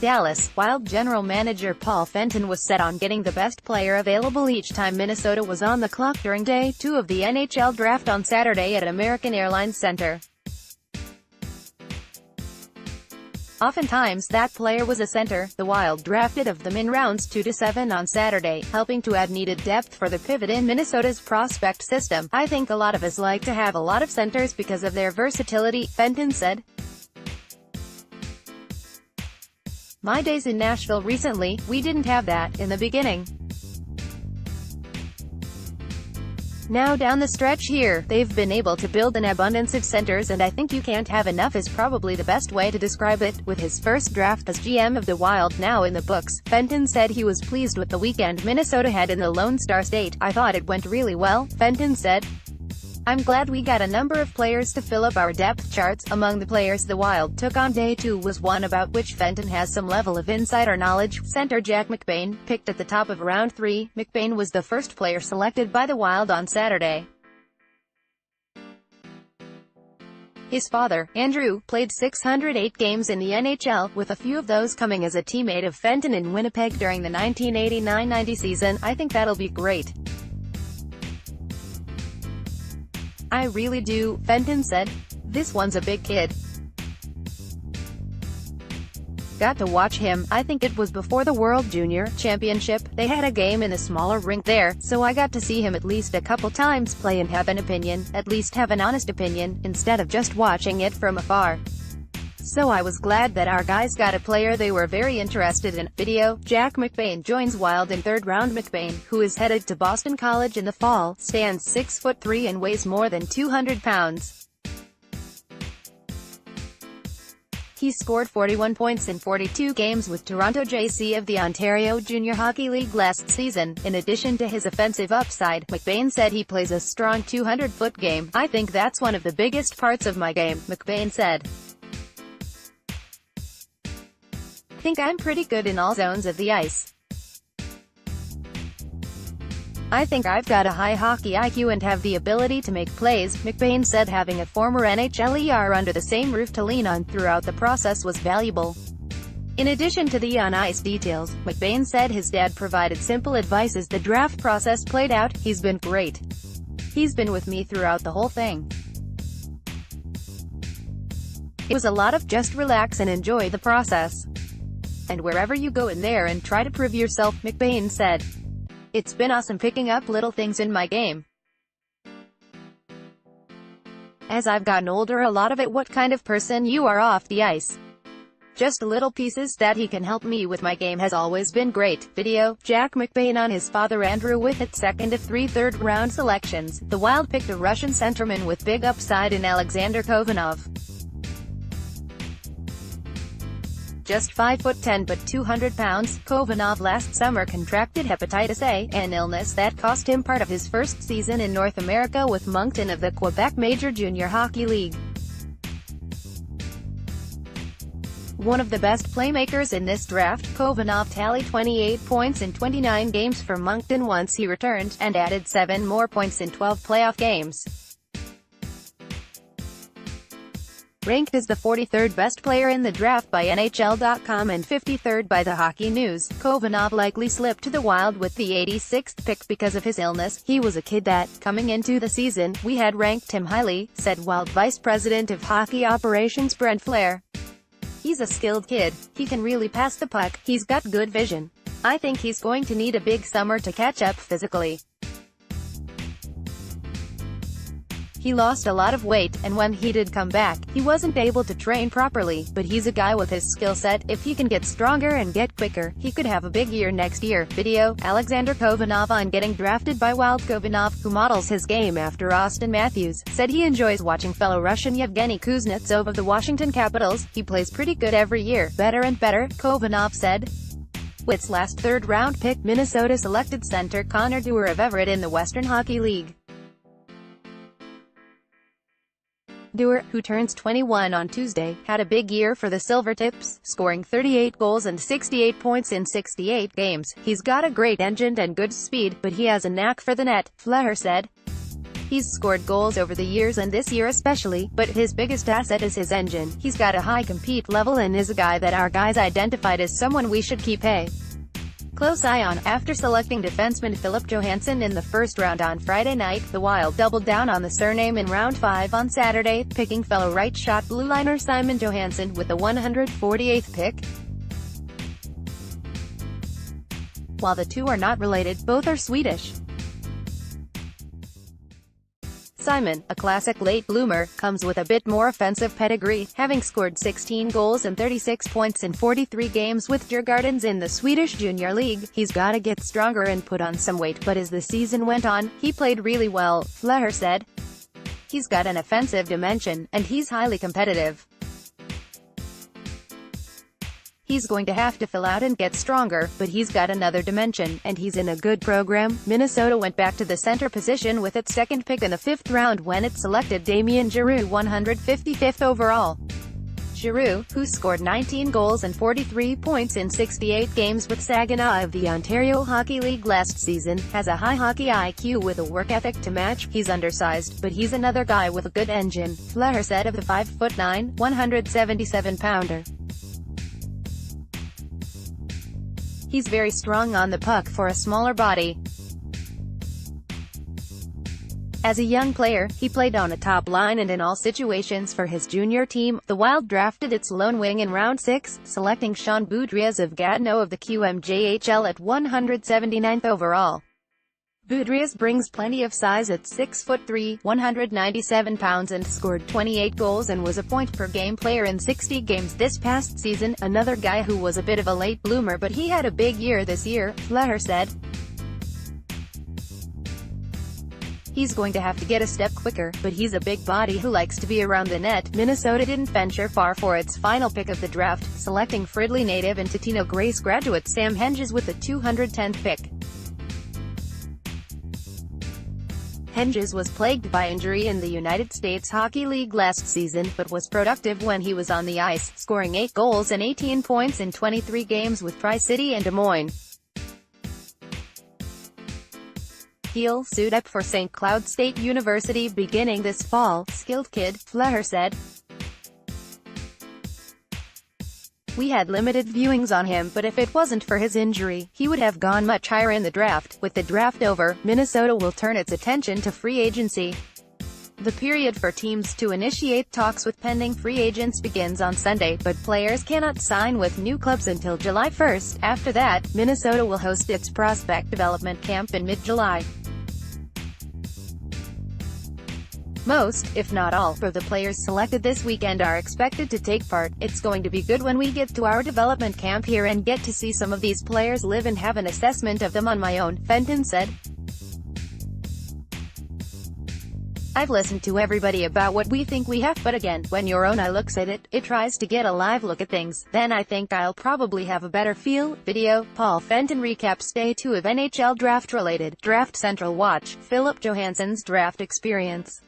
Dallas, Wild general manager Paul Fenton was set on getting the best player available each time Minnesota was on the clock during Day 2 of the NHL Draft on Saturday at American Airlines Center. Oftentimes that player was a center. The Wild drafted of them in rounds 2 to 7 on Saturday, helping to add needed depth for the pivot in Minnesota's prospect system. "I think a lot of us like to have a lot of centers because of their versatility," Fenton said. "My days in Nashville recently, we didn't have that in the beginning. Now down the stretch here, they've been able to build an abundance of centers, and I think you can't have enough is probably the best way to describe it." With his first draft as GM of the Wild now in the books, Fenton said he was pleased with the weekend Minnesota had in the Lone Star State. "I thought it went really well," Fenton said. "I'm glad we got a number of players to fill up our depth charts." Among the players the Wild took on Day 2 was one about which Fenton has some level of insider knowledge. Center Jack McBain, picked at the top of round 3, McBain was the first player selected by the Wild on Saturday. His father, Andrew, played 608 games in the NHL, with a few of those coming as a teammate of Fenton in Winnipeg during the 1989-90 season. "I think that'll be great. I really do," Fenton said. "This one's a big kid. Got to watch him. I think it was before the World Junior Championship. They had a game in a smaller rink there, so I got to see him at least a couple times play and have an opinion, at least have an honest opinion, instead of just watching it from afar. So I was glad that our guys got a player they were very interested in." Video, Jack McBain joins Wild in third round. McBain, who is headed to Boston College in the fall, stands 6'3" and weighs more than 200 pounds. He scored 41 points in 42 games with Toronto JC of the Ontario Junior Hockey League last season. In addition to his offensive upside, McBain said he plays a strong 200-foot game. "I think that's one of the biggest parts of my game," McBain said. "I think I'm pretty good in all zones of the ice. I think I've got a high hockey IQ and have the ability to make plays," McBain said. Having a former NHLer under the same roof to lean on throughout the process was valuable. In addition to the on-ice details, McBain said his dad provided simple advice as the draft process played out. "He's been great. He's been with me throughout the whole thing. It was a lot of just relax and enjoy the process. And wherever you go in there and try to prove yourself," McBain said. "It's been awesome picking up little things in my game. As I've gotten older, a lot of it what kind of person you are off the ice. Just little pieces that he can help me with my game has always been great." Video, Jack McBain on his father Andrew with its second of 3 third-round selections. The Wild picked a Russian centerman with big upside in Alexander Kovanov. Just 5'10" but 200 pounds, Kovanov last summer contracted hepatitis A, an illness that cost him part of his first season in North America with Moncton of the Quebec Major Junior Hockey League. One of the best playmakers in this draft, Kovanov tallied 28 points in 29 games for Moncton once he returned, and added 7 more points in 12 playoff games. Ranked as the 43rd best player in the draft by NHL.com and 53rd by the Hockey News, Kovanov likely slipped to the Wild with the 86th pick because of his illness. "He was a kid that, coming into the season, we had ranked him highly," said Wild Vice President of Hockey Operations Brent Flair. "He's a skilled kid. He can really pass the puck. He's got good vision. I think he's going to need a big summer to catch up physically. He lost a lot of weight, and when he did come back, he wasn't able to train properly, but he's a guy with his skill set. If he can get stronger and get quicker, he could have a big year next year." Video, Alexander Kovanov on getting drafted by Wild. Kovanov, who models his game after Austin Matthews, said he enjoys watching fellow Russian Yevgeny Kuznetsov of the Washington Capitals. "He plays pretty good every year, better and better," Kovanov said. With its last third-round pick, Minnesota selected center Connor Dewar of Everett in the Western Hockey League. Dewar, who turns 21 on Tuesday, had a big year for the Silvertips, scoring 38 goals and 68 points in 68 games. "He's got a great engine and good speed, but he has a knack for the net," Flair said. He's scored goals over the years and this year especially, but his biggest asset is his engine. He's got a high compete level and is a guy that our guys identified as someone we should keep a close eye on. After selecting defenseman Philip Johansson in the first round on Friday night, the Wild doubled down on the surname in round 5 on Saturday, picking fellow right-shot blue liner Simon Johansson with the 148th pick. While the two are not related, both are Swedish. Simon, a classic late bloomer, comes with a bit more offensive pedigree, having scored 16 goals and 36 points in 43 games with Djurgårdens in the Swedish Junior League. He's gotta get stronger and put on some weight, but as the season went on, he played really well, Fleher said. He's got an offensive dimension, and he's highly competitive. He's going to have to fill out and get stronger, but he's got another dimension, and he's in a good program. Minnesota went back to the center position with its second pick in the 5th round when it selected Damien Giroux 155th overall. Giroux, who scored 19 goals and 43 points in 68 games with Saginaw of the Ontario Hockey League last season, has a high hockey IQ with a work ethic to match. He's undersized, but he's another guy with a good engine, Fleher said of the 5'9", 177-pounder. He's very strong on the puck for a smaller body. As a young player, he played on a top line and in all situations for his junior team. The Wild drafted its lone wing in round 6, selecting Sean Boudreas of Gatineau of the QMJHL at 179th overall. Boudreas brings plenty of size at 6'3", 197 pounds and scored 28 goals and was a point-per-game player in 60 games this past season. Another guy who was a bit of a late bloomer but he had a big year this year, Fleher said. He's going to have to get a step quicker, but he's a big body who likes to be around the net. Minnesota didn't venture far for its final pick of the draft, selecting Fridley native and Totino Grace graduate Sam Henges with the 210th pick. Henges was plagued by injury in the United States Hockey League last season, but was productive when he was on the ice, scoring 8 goals and 18 points in 23 games with Tri-City and Des Moines. He'll suit up for St. Cloud State University beginning this fall, skilled kid, Fleher said. We had limited viewings on him, but if it wasn't for his injury, he would have gone much higher in the draft. With the draft over, Minnesota will turn its attention to free agency. The period for teams to initiate talks with pending free agents begins on Sunday, but players cannot sign with new clubs until July 1st. After that, Minnesota will host its prospect development camp in mid-July. Most, if not all, of the players selected this weekend are expected to take part. It's going to be good when we get to our development camp here and get to see some of these players live and have an assessment of them on my own, Fenton said. I've listened to everybody about what we think we have, but again, when your own eye looks at it, it tries to get a live look at things, then I think I'll probably have a better feel. Video, Paul Fenton recaps Day 2 of NHL Draft related. Draft Central Watch, Philip Johansson's draft experience.